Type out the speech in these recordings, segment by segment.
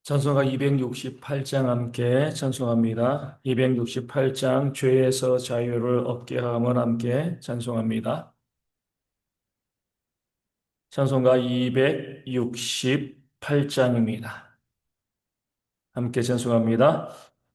찬송가 268장 함께 찬송합니다. 268장 죄에서 자유를 얻게 함을 함께 찬송합니다. 찬송가 268장입니다. 함께 찬송합니다.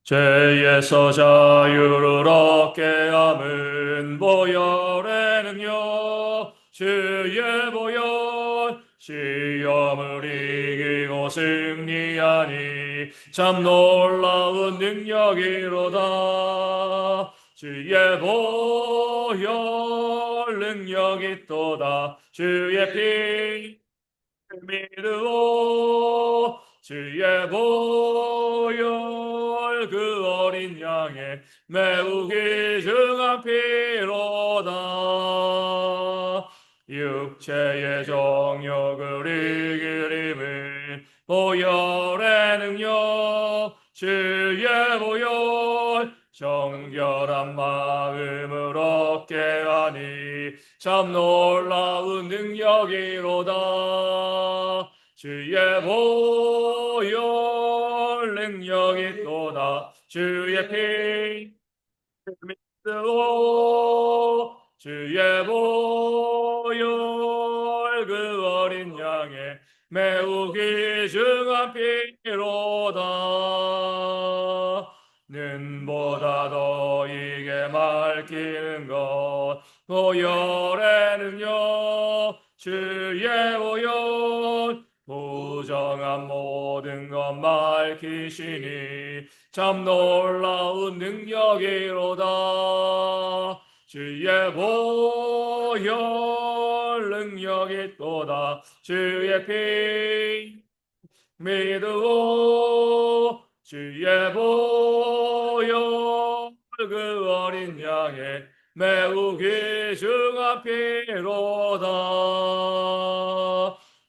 죄에서 자유를 얻게 함은 보혈의 능력, 주의 보혈, 시험을 이기고 승리하니 참 놀라운 능력이로다. 주의 보혈 능력이 또다. 주의 피 믿으오. 주의 보혈 그 어린 양의 매우 귀중한 피로다. 육체의 정욕을 이길 힘은 보혈의 능력, 주의 보혈 정결한 마음을 얻게 하니 참 놀라운 능력이로다. 주의 보혈 능력이 또다. 주의 피 믿으오. 주의 보혈 그 어린 양의 매우 귀중한 피로다. 눈보다 더 이게 맑히는 것 보혈의 능력, 주의 보혈 부정한 모든 것 맑히시니 참 놀라운 능력이로다. 주의 보혈 능력이 또다. 주의 피 믿으오. 주의 보혈 그 어린 양의 매우 귀중한 피로다.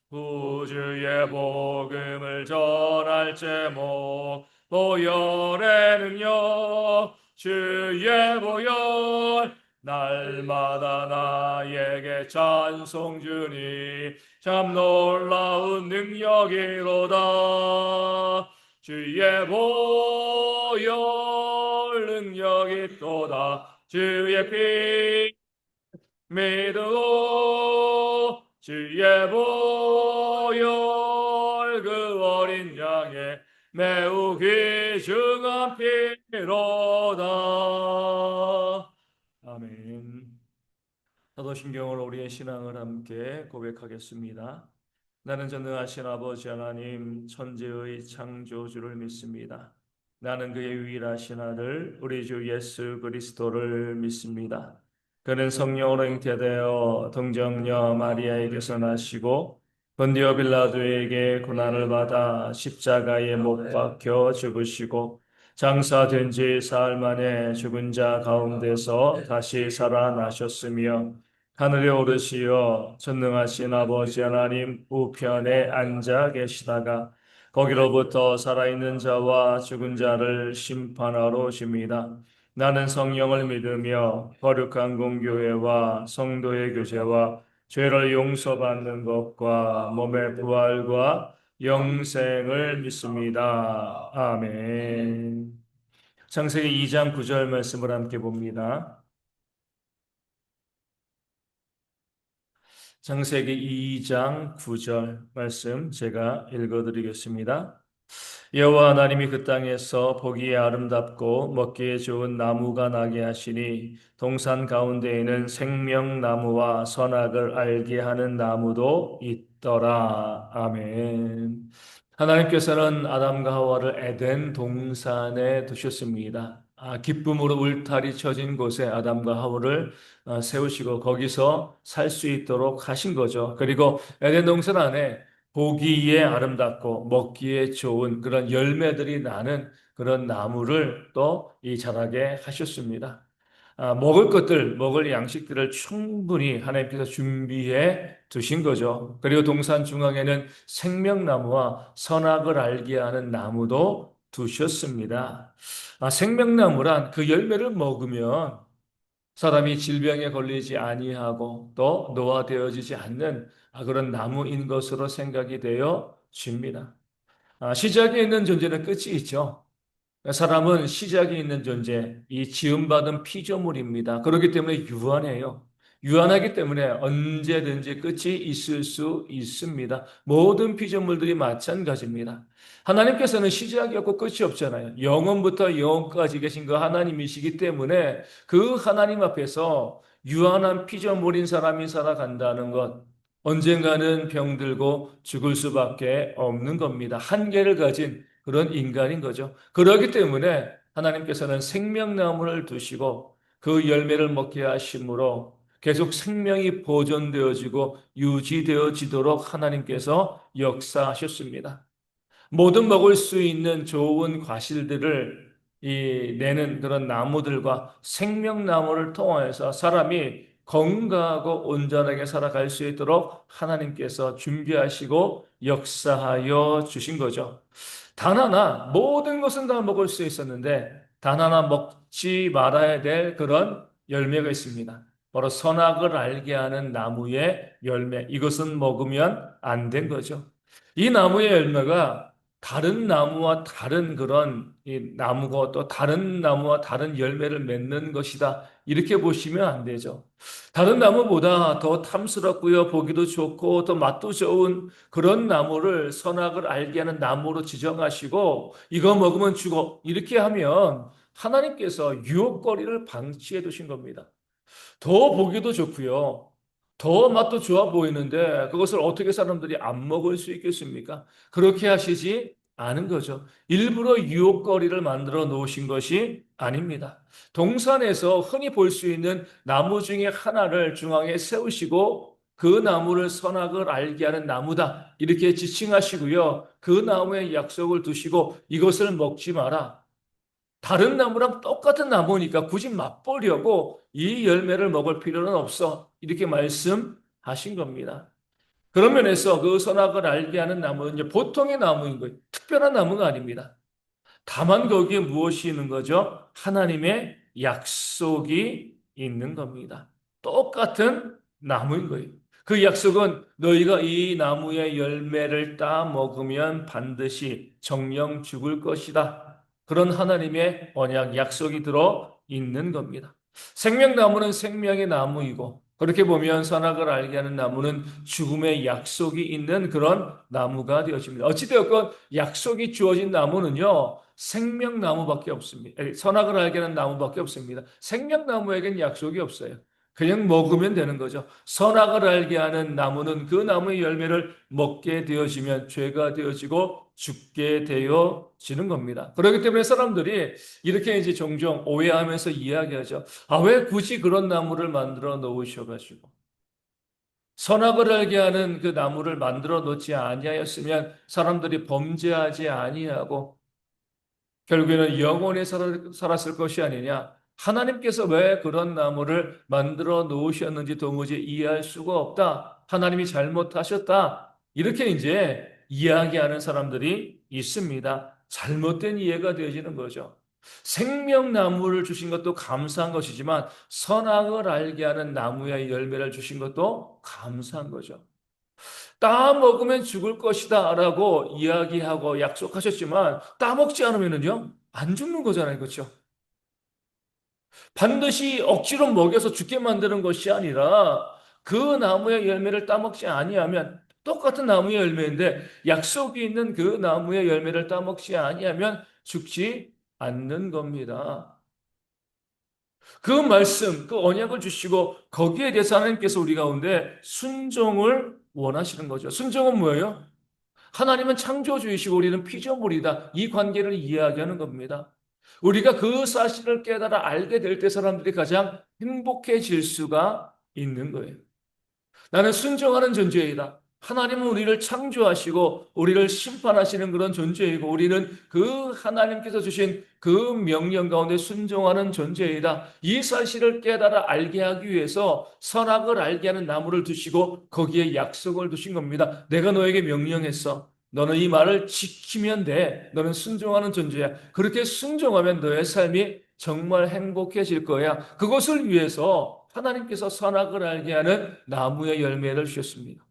구주의 복음을 전할 제목 보혈의 능력, 주의 보혈 날마다 나에게 찬송 주니 참 놀라운 능력이로다. 주의 보혈 능력이 또다. 주의 피 믿으오. 주의 보혈 그 어린 양의 매우 귀중한 피로다. 아멘. 사도신경으로 우리의 신앙을 함께 고백하겠습니다. 나는 전능하신 아버지 하나님 천지의 창조주를 믿습니다. 나는 그의 유일하신 아들 우리 주 예수 그리스도를 믿습니다. 그는 성령으로 잉태되어 동정녀 마리아에게서 나시고 본디오 빌라도에게 고난을 받아 십자가에 못 박혀 죽으시고 장사된 지 사흘 만에 죽은 자 가운데서 다시 살아나셨으며 하늘에 오르시어 전능하신 아버지 하나님 우편에 앉아 계시다가 거기로부터 살아있는 자와 죽은 자를 심판하러 오십니다. 나는 성령을 믿으며 거룩한 공교회와 성도의 교제와 죄를 용서받는 것과 몸의 부활과 영생을 믿습니다. 아멘. 창세기 2장 9절 말씀을 함께 봅니다. 창세기 2장 9절 말씀 제가 읽어드리겠습니다. 여호와 하나님이 그 땅에서 보기에 아름답고 먹기에 좋은 나무가 나게 하시니 동산 가운데에는 생명나무와 선악을 알게 하는 나무도 있더라. 아멘. 하나님께서는 아담과 하와를 에덴 동산에 두셨습니다. 기쁨으로 울타리 쳐진 곳에 아담과 하와를 세우시고 거기서 살 수 있도록 하신 거죠. 그리고 에덴 동산 안에 보기에 아름답고 먹기에 좋은 그런 열매들이 나는 그런 나무를 또 이 자라게 하셨습니다. 먹을 것들, 먹을 양식들을 충분히 하나님께서 준비해 두신 거죠. 그리고 동산 중앙에는 생명나무와 선악을 알게 하는 나무도 두셨습니다. 생명나무란 그 열매를 먹으면 사람이 질병에 걸리지 아니하고 또 노화되어지지 않는 그런 나무인 것으로 생각이 되어 집니다. 시작이 있는 존재는 끝이 있죠. 사람은 시작이 있는 존재, 이 지음받은 피조물입니다. 그렇기 때문에 유한해요. 유한하기 때문에 언제든지 끝이 있을 수 있습니다. 모든 피조물들이 마찬가지입니다. 하나님께서는 시작이 없고 끝이 없잖아요. 영원부터 영원까지 계신 그 하나님이시기 때문에 그 하나님 앞에서 유한한 피조물인 사람이 살아간다는 것, 언젠가는 병들고 죽을 수밖에 없는 겁니다. 한계를 가진 그런 인간인 거죠. 그렇기 때문에 하나님께서는 생명나무를 두시고 그 열매를 먹게 하심으로 계속 생명이 보존되어지고 유지되어지도록 하나님께서 역사하셨습니다. 모든 먹을 수 있는 좋은 과실들을 내는 그런 나무들과 생명나무를 통하여서 사람이 건강하고 온전하게 살아갈 수 있도록 하나님께서 준비하시고 역사하여 주신 거죠. 단 하나, 모든 것은 다 먹을 수 있었는데, 단 하나 먹지 말아야 될 그런 열매가 있습니다. 바로 선악을 알게 하는 나무의 열매. 이것은 먹으면 안 된 거죠. 이 나무의 열매가 다른 나무와 다른 그런 이 나무고 또 다른 나무와 다른 열매를 맺는 것이다. 이렇게 보시면 안 되죠. 다른 나무보다 더 탐스럽고요, 보기도 좋고 더 맛도 좋은 그런 나무를 선악을 알게 하는 나무로 지정하시고 이거 먹으면 죽어. 이렇게 하면 하나님께서 유혹거리를 방치해 두신 겁니다. 더 보기도 좋고요. 더 맛도 좋아 보이는데 그것을 어떻게 사람들이 안 먹을 수 있겠습니까? 그렇게 하시지 않은 거죠. 일부러 유혹거리를 만들어 놓으신 것이 아닙니다. 동산에서 흔히 볼 수 있는 나무 중에 하나를 중앙에 세우시고 그 나무를 선악을 알게 하는 나무다. 이렇게 지칭하시고요. 그 나무에 약속을 두시고 이것을 먹지 마라. 다른 나무랑 똑같은 나무니까 굳이 맛보려고 이 열매를 먹을 필요는 없어. 이렇게 말씀하신 겁니다. 그런 면에서 그 선악을 알게 하는 나무는 이제 보통의 나무인 거예요. 특별한 나무가 아닙니다. 다만 거기에 무엇이 있는 거죠? 하나님의 약속이 있는 겁니다. 똑같은 나무인 거예요. 그 약속은 너희가 이 나무의 열매를 따 먹으면 반드시 정령 죽을 것이다. 그런 하나님의 언약 약속이 들어 있는 겁니다. 생명나무는 생명의 나무이고 그렇게 보면 선악을 알게 하는 나무는 죽음의 약속이 있는 그런 나무가 되어집니다. 어찌되었건 약속이 주어진 나무는요, 생명나무밖에 없습니다. 선악을 알게 하는 나무밖에 없습니다. 생명나무에겐 약속이 없어요. 그냥 먹으면 되는 거죠. 선악을 알게 하는 나무는 그 나무의 열매를 먹게 되어지면 죄가 되어지고 죽게 되어지는 겁니다. 그렇기 때문에 사람들이 이렇게 이제 종종 오해하면서 이야기하죠. 아, 왜 굳이 그런 나무를 만들어 놓으셔가지고 선악을 알게 하는 그 나무를 만들어 놓지 아니하였으면 사람들이 범죄하지 아니하고 결국에는 영원히 살았을 것이 아니냐. 하나님께서 왜 그런 나무를 만들어 놓으셨는지 도무지 이해할 수가 없다. 하나님이 잘못하셨다. 이렇게 이제 이야기하는 사람들이 있습니다. 잘못된 이해가 되어지는 거죠. 생명나무를 주신 것도 감사한 것이지만 선악을 알게 하는 나무의 열매를 주신 것도 감사한 거죠. 따먹으면 죽을 것이다 라고 이야기하고 약속하셨지만 따먹지 않으면요 안 죽는 거잖아요. 그렇죠? 반드시 억지로 먹여서 죽게 만드는 것이 아니라 그 나무의 열매를 따먹지 아니하면 똑같은 나무의 열매인데 약속이 있는 그 나무의 열매를 따먹지 아니하면 죽지 않는 겁니다. 그 말씀, 그 언약을 주시고 거기에 대해서 하나님께서 우리 가운데 순종을 원하시는 거죠. 순종은 뭐예요? 하나님은 창조주이시고 우리는 피조물이다. 이 관계를 이야기하는 겁니다. 우리가 그 사실을 깨달아 알게 될 때 사람들이 가장 행복해질 수가 있는 거예요. 나는 순종하는 존재이다. 하나님은 우리를 창조하시고 우리를 심판하시는 그런 존재이고 우리는 그 하나님께서 주신 그 명령 가운데 순종하는 존재이다. 이 사실을 깨달아 알게 하기 위해서 선악을 알게 하는 나무를 두시고 거기에 약속을 두신 겁니다. 내가 너에게 명령했어. 너는 이 말을 지키면 돼. 너는 순종하는 존재야. 그렇게 순종하면 너의 삶이 정말 행복해질 거야. 그것을 위해서 하나님께서 선악을 알게 하는 나무의 열매를 주셨습니다.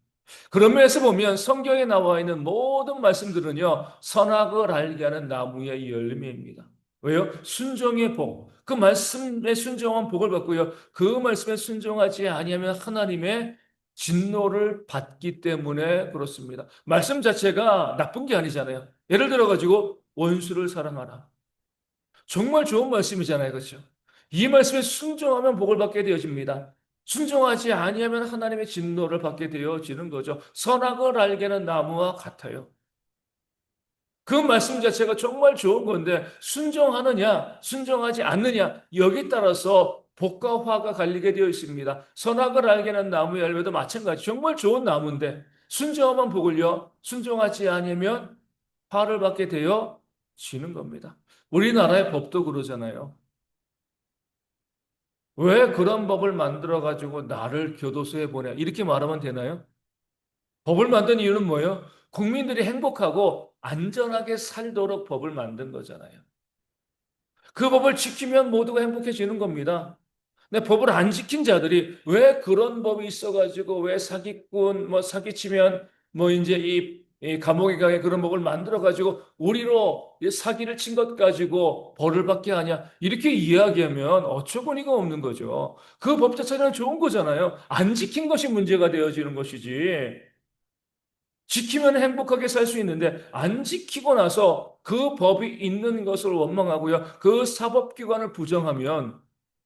그런 면에서 보면 성경에 나와 있는 모든 말씀들은요, 선악을 알게 하는 나무의 열매입니다. 왜요? 순종의 복. 그 말씀에 순종한 복을 받고요. 그 말씀에 순종하지 아니하면 하나님의 진노를 받기 때문에 그렇습니다. 말씀 자체가 나쁜 게 아니잖아요. 예를 들어가지고 원수를 사랑하라. 정말 좋은 말씀이잖아요. 그렇죠? 이 말씀에 순종하면 복을 받게 되어집니다. 순종하지 아니하면 하나님의 진노를 받게 되어지는 거죠. 선악을 알게는 나무와 같아요. 그 말씀 자체가 정말 좋은 건데 순종하느냐, 순종하지 않느냐 여기에 따라서 복과 화가 갈리게 되어 있습니다. 선악을 알게는 나무의 열매도 마찬가지. 정말 좋은 나무인데 순종하면 복을요, 순종하지 않으면 화를 받게 되어 지는 겁니다. 우리나라의 법도 그러잖아요. 왜 그런 법을 만들어 가지고 나를 교도소에 보내? 이렇게 말하면 되나요? 법을 만든 이유는 뭐예요? 국민들이 행복하고 안전하게 살도록 법을 만든 거잖아요. 그 법을 지키면 모두가 행복해지는 겁니다. 근데 법을 안 지킨 자들이 왜 그런 법이 있어가지고 왜 사기꾼 뭐 사기치면 뭐 이제 이 감옥에 가게 그런 법을 만들어가지고 우리로 이 사기를 친 것 가지고 벌을 받게 하냐 이렇게 이야기하면 어처구니가 없는 거죠. 그 법 자체는 좋은 거잖아요. 안 지킨 것이 문제가 되어지는 것이지. 지키면 행복하게 살 수 있는데 안 지키고 나서 그 법이 있는 것을 원망하고요. 그 사법기관을 부정하면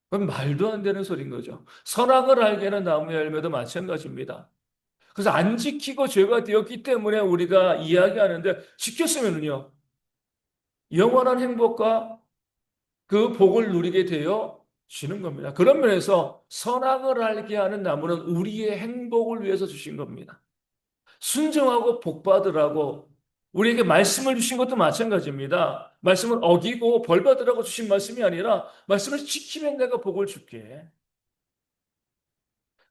그건 말도 안 되는 소리인 거죠. 선악을 알게는 나무의 열매도 마찬가지입니다. 그래서 안 지키고 죄가 되었기 때문에 우리가 이야기하는데 지켰으면은요. 영원한 행복과 그 복을 누리게 되어 지는 겁니다. 그런 면에서 선악을 알게 하는 나무는 우리의 행복을 위해서 주신 겁니다. 순종하고 복받으라고 우리에게 말씀을 주신 것도 마찬가지입니다. 말씀을 어기고 벌받으라고 주신 말씀이 아니라 말씀을 지키면 내가 복을 줄게.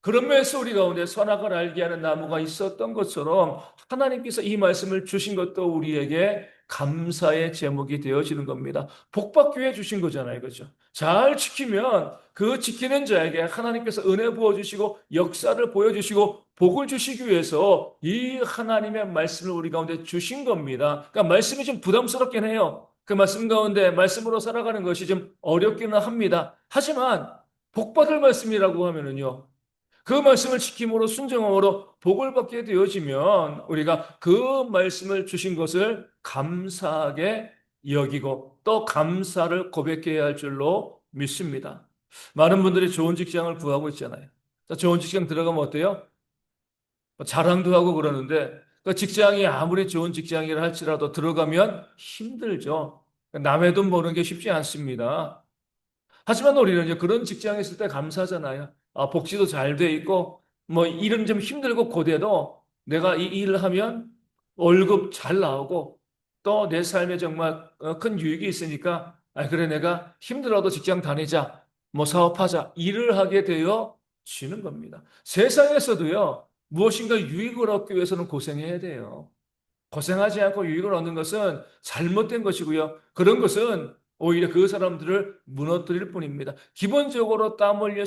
그런 면에서 우리 가운데 선악을 알게 하는 나무가 있었던 것처럼 하나님께서 이 말씀을 주신 것도 우리에게 감사의 제목이 되어지는 겁니다. 복받기 위해 주신 거잖아요. 그죠? 잘 지키면 그 지키는 자에게 하나님께서 은혜 부어주시고 역사를 보여주시고 복을 주시기 위해서 이 하나님의 말씀을 우리 가운데 주신 겁니다. 그러니까 말씀이 좀 부담스럽긴 해요. 그 말씀 가운데 말씀으로 살아가는 것이 좀 어렵기는 합니다. 하지만 복받을 말씀이라고 하면은요. 그 말씀을 지킴으로 순종함으로 복을 받게 되어지면 우리가 그 말씀을 주신 것을 감사하게 여기고 또 감사를 고백해야 할 줄로 믿습니다. 많은 분들이 좋은 직장을 구하고 있잖아요. 좋은 직장 들어가면 어때요? 자랑도 하고 그러는데 그 직장이 아무리 좋은 직장이라 할지라도 들어가면 힘들죠. 남의 돈 버는 게 쉽지 않습니다. 하지만 우리는 이제 그런 직장에 있을 때 감사하잖아요. 아, 복지도 잘 돼 있고, 뭐 일은 좀 힘들고 고돼도 내가 이 일을 하면 월급 잘 나오고 또 내 삶에 정말 큰 유익이 있으니까, 아, 그래, 내가 힘들어도 직장 다니자, 뭐 사업하자, 일을 하게 되어 지는 겁니다. 세상에서도요, 무엇인가 유익을 얻기 위해서는 고생해야 돼요. 고생하지 않고 유익을 얻는 것은 잘못된 것이고요. 그런 것은 오히려 그 사람들을 무너뜨릴 뿐입니다. 기본적으로 땀 흘려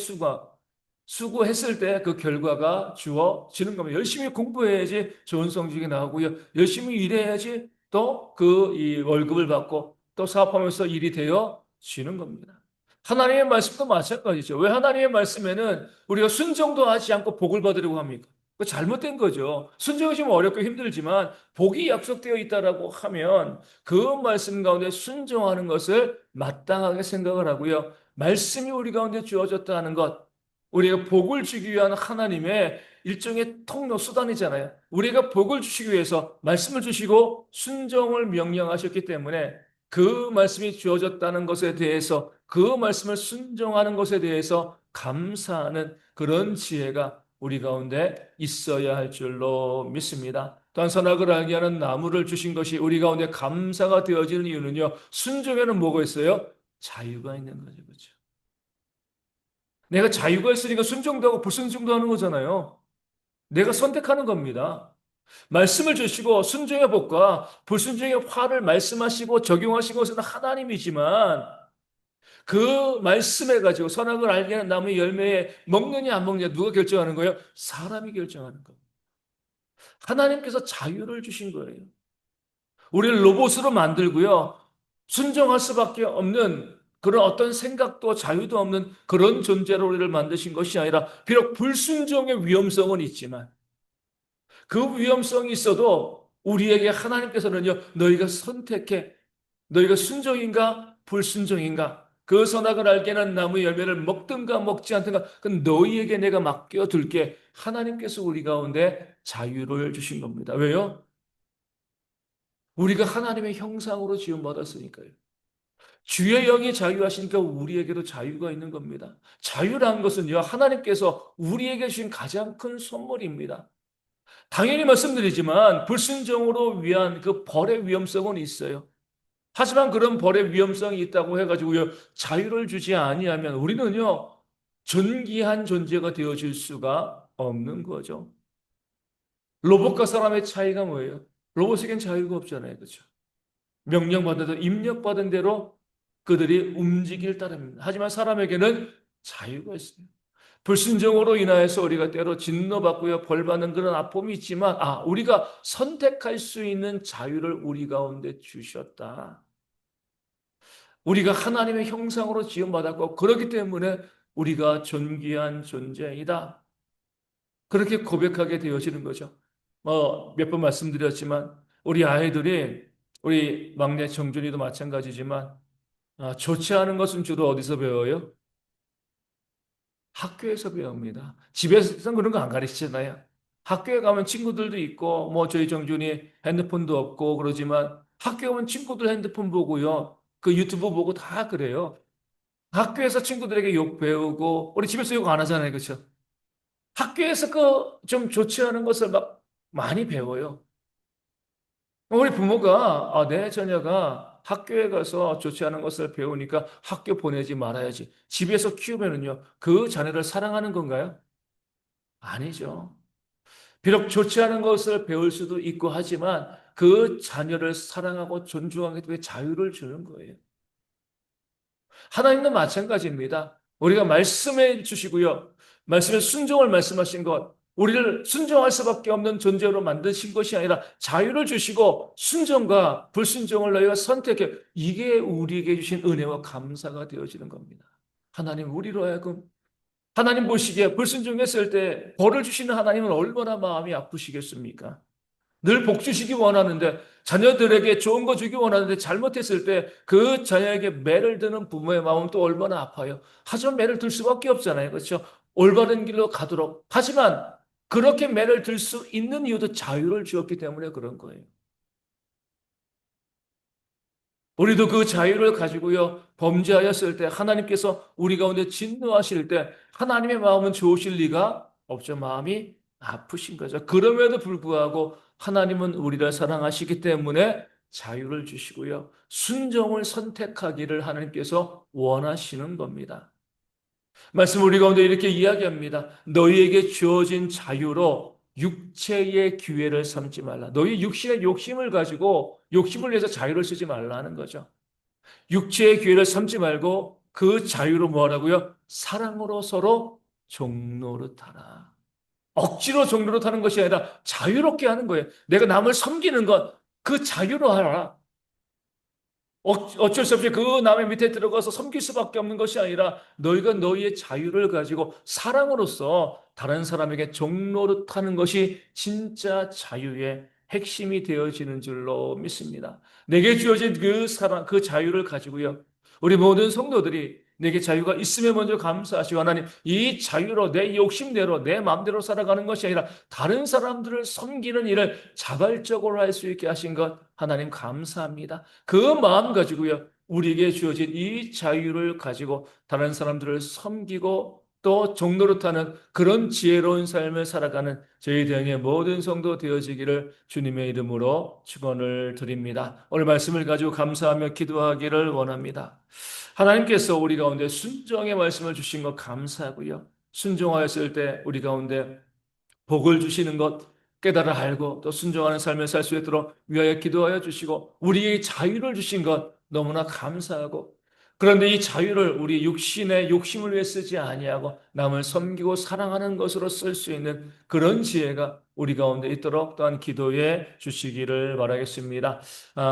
수고했을 때 그 결과가 주어지는 겁니다. 열심히 공부해야지 좋은 성적이 나오고요. 열심히 일해야지 또 그 이 월급을 받고 또 사업하면서 일이 되어지는 겁니다. 하나님의 말씀도 마찬가지죠. 왜 하나님의 말씀에는 우리가 순종도 하지 않고 복을 받으려고 합니까? 그 잘못된 거죠. 순종이 좀 어렵고 힘들지만 복이 약속되어 있다라고 하면 그 말씀 가운데 순종하는 것을 마땅하게 생각을 하고요. 말씀이 우리 가운데 주어졌다 하는 것, 우리가 복을 주기 위한 하나님의 일종의 통로 수단이잖아요. 우리가 복을 주시기 위해서 말씀을 주시고 순종을 명령하셨기 때문에 그 말씀이 주어졌다는 것에 대해서 그 말씀을 순종하는 것에 대해서 감사하는 그런 지혜가 우리 가운데 있어야 할 줄로 믿습니다. 또한 선악을 알게 하는 나무를 주신 것이 우리 가운데 감사가 되어지는 이유는요. 순종에는 뭐가 있어요? 자유가 있는 거죠. 그렇죠? 내가 자유가 있으니까 순종도 하고 불순종도 하는 거잖아요. 내가 선택하는 겁니다. 말씀을 주시고 순종의 복과 불순종의 화를 말씀하시고 적용하신 것은 하나님이지만 그 말씀에 가지고 선악을 알게 하는 나무의 열매에 먹느냐 안 먹느냐 누가 결정하는 거예요? 사람이 결정하는 겁니다. 하나님께서 자유를 주신 거예요. 우리를 로봇으로 만들고요. 순종할 수밖에 없는 그런 어떤 생각도 자유도 없는 그런 존재로 우리를 만드신 것이 아니라 비록 불순종의 위험성은 있지만 그 위험성이 있어도 우리에게 하나님께서는요, 너희가 선택해. 너희가 순종인가 불순종인가? 그 선악을 알게는 나무 열매를 먹든가 먹지 않든가 그 너희에게 내가 맡겨둘게. 하나님께서 우리 가운데 자유를 주신 겁니다. 왜요? 우리가 하나님의 형상으로 지음받았으니까요. 주의 영이 자유하시니까 우리에게도 자유가 있는 겁니다. 자유라는 것은요, 하나님께서 우리에게 주신 가장 큰 선물입니다. 당연히 말씀드리지만 불순종으로 위한 그 벌의 위험성은 있어요. 하지만 그런 벌의 위험성이 있다고 해가지고요, 자유를 주지 아니하면 우리는요, 존귀한 존재가 되어질 수가 없는 거죠. 로봇과 사람의 차이가 뭐예요? 로봇에겐 자유가 없잖아요. 그렇죠? 명령받은 대로, 입력받은 대로 그들이 움직일 따름입니다. 하지만 사람에게는 자유가 있습니다. 불순종으로 인하여서 우리가 때로 진노받고요, 벌받는 그런 아픔이 있지만, 우리가 선택할 수 있는 자유를 우리 가운데 주셨다. 우리가 하나님의 형상으로 지음받았고, 그렇기 때문에 우리가 존귀한 존재이다. 그렇게 고백하게 되어지는 거죠. 몇 번 말씀드렸지만, 우리 아이들이, 우리 막내 정준이도 마찬가지지만, 좋지 않은 것은 주로 어디서 배워요? 학교에서 배웁니다. 집에서는 그런 거 안 가르치잖아요. 학교에 가면 친구들도 있고, 뭐 저희 정준이 핸드폰도 없고 그러지만 학교에 오면 친구들 핸드폰 보고요. 그 유튜브 보고 다 그래요. 학교에서 친구들에게 욕 배우고, 우리 집에서 욕 안 하잖아요. 그렇죠? 학교에서 그 좀 좋지 않은 것을 막 많이 배워요. 우리 부모가 내 자녀가 학교에 가서 좋지 않은 것을 배우니까 학교 보내지 말아야지. 집에서 키우면은요, 그 자녀를 사랑하는 건가요? 아니죠. 비록 좋지 않은 것을 배울 수도 있고 하지만 그 자녀를 사랑하고 존중하기 위해 자유를 주는 거예요. 하나님도 마찬가지입니다. 우리가 말씀해 주시고요. 말씀에 순종을 말씀하신 것, 우리를 순종할 수밖에 없는 존재로 만드신 것이 아니라 자유를 주시고 순종과 불순종을 너희가 선택해. 이게 우리에게 주신 은혜와 감사가 되어지는 겁니다. 하나님 우리로 하여금 하나님 보시기에 불순종했을 때 벌을 주시는 하나님은 얼마나 마음이 아프시겠습니까? 늘 복 주시기 원하는데 자녀들에게 좋은 거 주기 원하는데 잘못했을 때 그 자녀에게 매를 드는 부모의 마음은 또 얼마나 아파요. 하지만 매를 들 수밖에 없잖아요. 그렇죠? 올바른 길로 가도록. 하지만 그렇게 매를 들 수 있는 이유도 자유를 주었기 때문에 그런 거예요. 우리도 그 자유를 가지고요, 범죄하였을 때 하나님께서 우리 가운데 진노하실 때 하나님의 마음은 좋으실 리가 없죠. 마음이 아프신 거죠. 그럼에도 불구하고 하나님은 우리를 사랑하시기 때문에 자유를 주시고요, 순종을 선택하기를 하나님께서 원하시는 겁니다. 말씀 우리 가운데 이렇게 이야기합니다. 너희에게 주어진 자유로 육체의 기회를 삼지 말라. 너희 육신의 욕심을 가지고 욕심을 위해서 자유를 쓰지 말라는 거죠. 육체의 기회를 삼지 말고 그 자유로 뭐 하라고요? 사랑으로 서로 종노릇하라. 억지로 종노릇하는 것이 아니라 자유롭게 하는 거예요. 내가 남을 섬기는 것, 그 자유로 하라. 어쩔 수 없이 그 남의 밑에 들어가서 섬길 수밖에 없는 것이 아니라 너희가 너희의 자유를 가지고 사랑으로서 다른 사람에게 종노릇하는 것이 진짜 자유의 핵심이 되어지는 줄로 믿습니다. 내게 주어진 그 사랑, 그 자유를 가지고요, 우리 모든 성도들이 내게 자유가 있음에 먼저 감사하시고 하나님, 이 자유로 내 욕심대로 내 마음대로 살아가는 것이 아니라 다른 사람들을 섬기는 일을 자발적으로 할 수 있게 하신 것 하나님 감사합니다. 그 마음 가지고요, 우리에게 주어진 이 자유를 가지고 다른 사람들을 섬기고 또 종노릇하는 그런 지혜로운 삶을 살아가는 저희 대형의 모든 성도 되어지기를 주님의 이름으로 축원을 드립니다. 오늘 말씀을 가지고 감사하며 기도하기를 원합니다. 하나님께서 우리 가운데 순종의 말씀을 주신 것 감사하고요. 순종하였을 때 우리 가운데 복을 주시는 것 깨달아 알고 또 순종하는 삶을 살 수 있도록 위하여 기도하여 주시고 우리의 자유를 주신 것 너무나 감사하고 그런데 이 자유를 우리 육신의 욕심을 위해 쓰지 아니하고 남을 섬기고 사랑하는 것으로 쓸 수 있는 그런 지혜가 우리 가운데 있도록 또한 기도해 주시기를 바라겠습니다.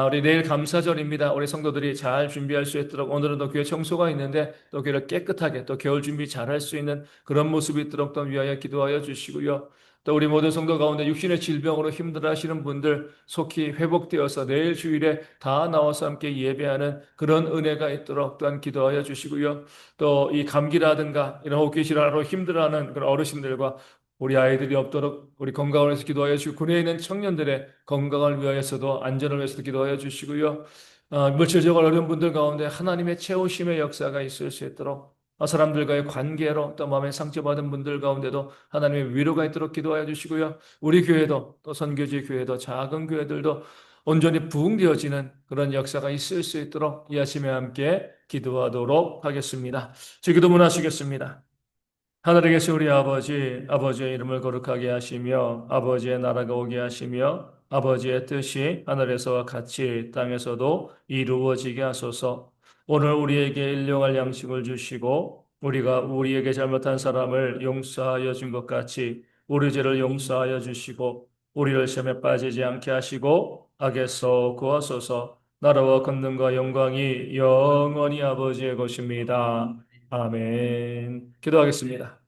우리 내일 감사절입니다. 우리 성도들이 잘 준비할 수 있도록 오늘은 또 교회 청소가 있는데 또 교회를 깨끗하게 또 겨울 준비 잘 할 수 있는 그런 모습이 있도록 또 위하여 기도하여 주시고요. 또 우리 모든 성도 가운데 육신의 질병으로 힘들어하시는 분들 속히 회복되어서 내일 주일에 다 나와서 함께 예배하는 그런 은혜가 있도록 또한 기도하여 주시고요. 또 이 감기라든가 이런 호흡기 질환으로 힘들어하는 그런 어르신들과 우리 아이들이 없도록 우리 건강을 위해서 기도하여 주시고 군에 있는 청년들의 건강을 위하여서도 안전을 위해서도 기도하여 주시고요. 물질적으로 어려운 분들 가운데 하나님의 채우심의 역사가 있을 수 있도록 사람들과의 관계로 또 마음에 상처받은 분들 가운데도 하나님의 위로가 있도록 기도하여 주시고요. 우리 교회도 또 선교지 교회도 작은 교회들도 온전히 부흥되어지는 그런 역사가 있을 수 있도록 이 아침에 함께 기도하도록 하겠습니다. 제기도 문하시겠습니다. 하늘에 계신 우리 아버지, 아버지의 이름을 거룩하게 하시며 아버지의 나라가 오게 하시며 아버지의 뜻이 하늘에서와 같이 땅에서도 이루어지게 하소서. 오늘 우리에게 일용할 양식을 주시고 우리가 우리에게 잘못한 사람을 용서하여 준 것 같이 우리 죄를 용서하여 주시고 우리를 시험에 빠지지 않게 하시고 악에서 구하소서. 나라와 권능과 영광이 영원히 아버지의 것입니다. 아멘. 기도하겠습니다.